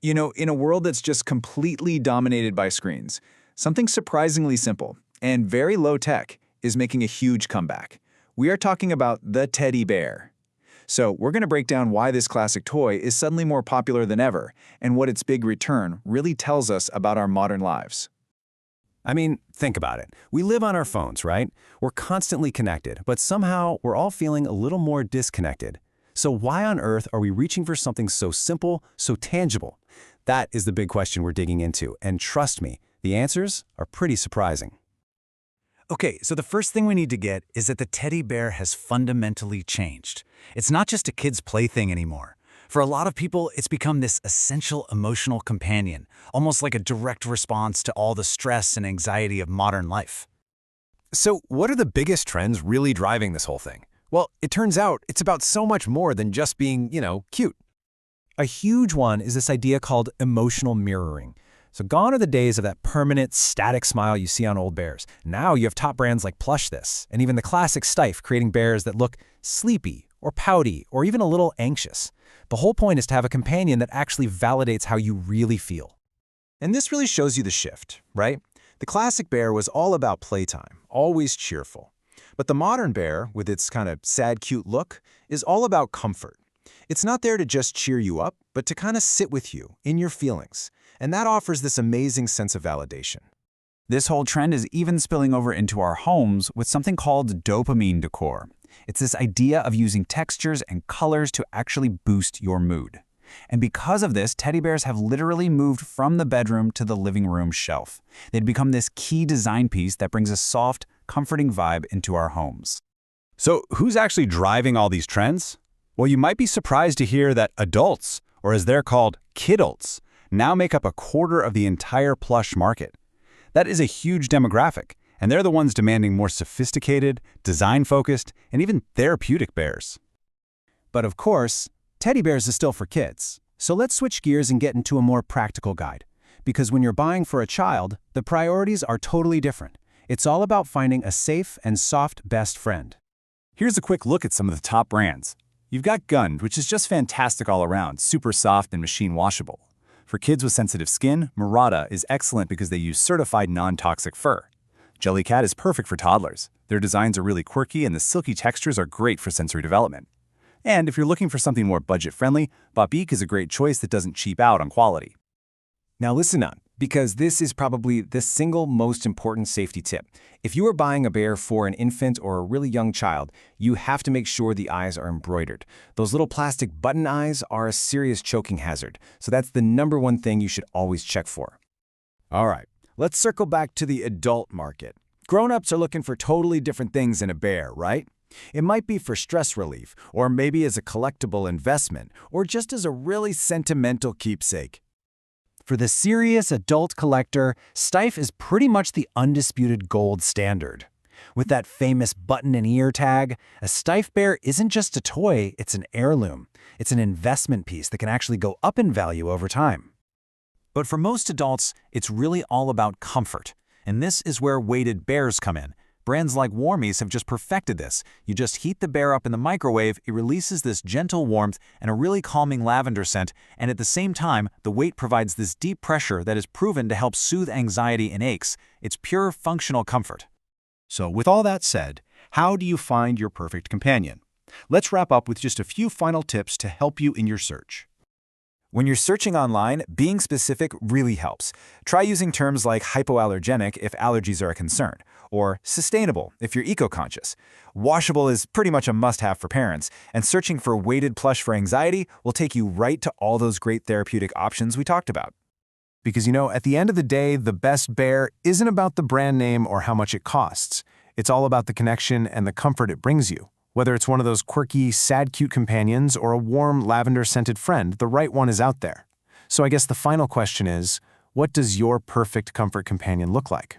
In a world that's just completely dominated by screens, something surprisingly simple and very low-tech is making a huge comeback. We are talking about the teddy bear. So we're going to break down why this classic toy is suddenly more popular than ever and what its big return really tells us about our modern lives. I mean, think about it. We live on our phones, right? We're constantly connected, but somehow we're all feeling a little more disconnected. So why on earth are we reaching for something so simple, so tangible? That is the big question we're digging into, and trust me, the answers are pretty surprising. Okay, so the first thing we need to get is that the teddy bear has fundamentally changed. It's not just a kid's plaything anymore. For a lot of people, it's become this essential emotional companion, almost like a direct response to all the stress and anxiety of modern life. So what are the biggest trends really driving this whole thing? Well, it turns out it's about so much more than just being, cute. A huge one is this idea called emotional mirroring. So gone are the days of that permanent, static smile you see on old bears. Now you have top brands like Plush and even the classic Steiff creating bears that look sleepy or pouty or even a little anxious. The whole point is to have a companion that actually validates how you really feel. And this really shows you the shift, right? The classic bear was all about playtime, always cheerful. But the modern bear, with its kind of sad, cute look, is all about comfort. It's not there to just cheer you up, but to kind of sit with you in your feelings. And that offers this amazing sense of validation. This whole trend is even spilling over into our homes with something called dopamine decor. It's this idea of using textures and colors to actually boost your mood. And because of this, teddy bears have literally moved from the bedroom to the living room shelf. They'd become this key design piece that brings a soft, comforting vibe into our homes. So who's actually driving all these trends? Well, you might be surprised to hear that adults, or as they're called, kidults, now make up a quarter of the entire plush market. That is a huge demographic, and they're the ones demanding more sophisticated, design-focused, and even therapeutic bears. But of course, teddy bears is still for kids. So let's switch gears and get into a more practical guide. Because when you're buying for a child, the priorities are totally different. It's all about finding a safe and soft best friend. Here's a quick look at some of the top brands. You've got Gund, which is just fantastic all around, super soft and machine washable. For kids with sensitive skin, Murata is excellent because they use certified non-toxic fur. Jellycat is perfect for toddlers. Their designs are really quirky and the silky textures are great for sensory development. And if you're looking for something more budget-friendly, Babique is a great choice that doesn't cheap out on quality. Now listen up, because this is probably the single most important safety tip. If you are buying a bear for an infant or a really young child, you have to make sure the eyes are embroidered. Those little plastic button eyes are a serious choking hazard, so that's the #1 thing you should always check for. All right, let's circle back to the adult market. Grown-ups are looking for totally different things in a bear, right? It might be for stress relief, or maybe as a collectible investment, or just as a really sentimental keepsake. For the serious adult collector, Steiff is pretty much the undisputed gold standard. With that famous button and ear tag, a Steiff bear isn't just a toy, it's an heirloom. It's an investment piece that can actually go up in value over time. But for most adults, it's really all about comfort. And this is where weighted bears come in. Brands like Warmies have just perfected this. You just heat the bear up in the microwave, it releases this gentle warmth and a really calming lavender scent, and at the same time, the weight provides this deep pressure that is proven to help soothe anxiety and aches. It's pure functional comfort. So with all that said, how do you find your perfect companion? Let's wrap up with just a few final tips to help you in your search. When you're searching online, being specific really helps. Try using terms like hypoallergenic if allergies are a concern, or sustainable if you're eco-conscious. Washable is pretty much a must-have for parents, and searching for weighted plush for anxiety will take you right to all those great therapeutic options we talked about. Because at the end of the day, the best bear isn't about the brand name or how much it costs. It's all about the connection and the comfort it brings you. Whether it's one of those quirky, sad, cute companions or a warm, lavender-scented friend, the right one is out there. So I guess the final question is, what does your perfect comfort companion look like?